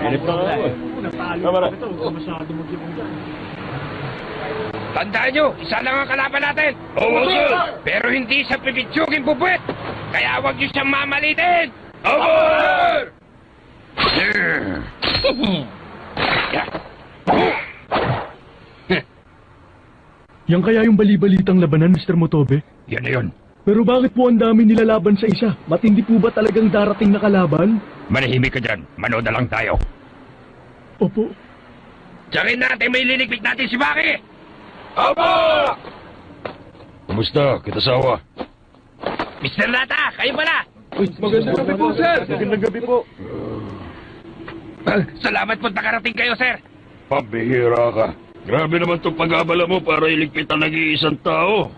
Inip na nga ako eh. Kamara. Tandaan nyo, isa lang ang kalaban natin. Oo, sir. Pero hindi sa pipitsugin pupuwet. Kaya huwag nyo siyang mamalitin. Opo, sir. Yan kaya yung bali-balitang labanan, Mr. Motobe? Yan na yun. Pero bakit po ang dami nilalaban sa isa? Matindi po ba talagang darating na kalaban? Manahimik ka dyan. Manood na lang tayo. Opo. Tsakin natin may liligpit natin si Maki. Opo! Kumusta, kitasawa? Mr. Lata, kayo pala. Magandang gabi po, sir. Magandang gabi po. Salamat po nakarating kayo, sir. Pabihira ka. Grabe naman itong pag-abala mo para iligpit ang nag-iisang tao.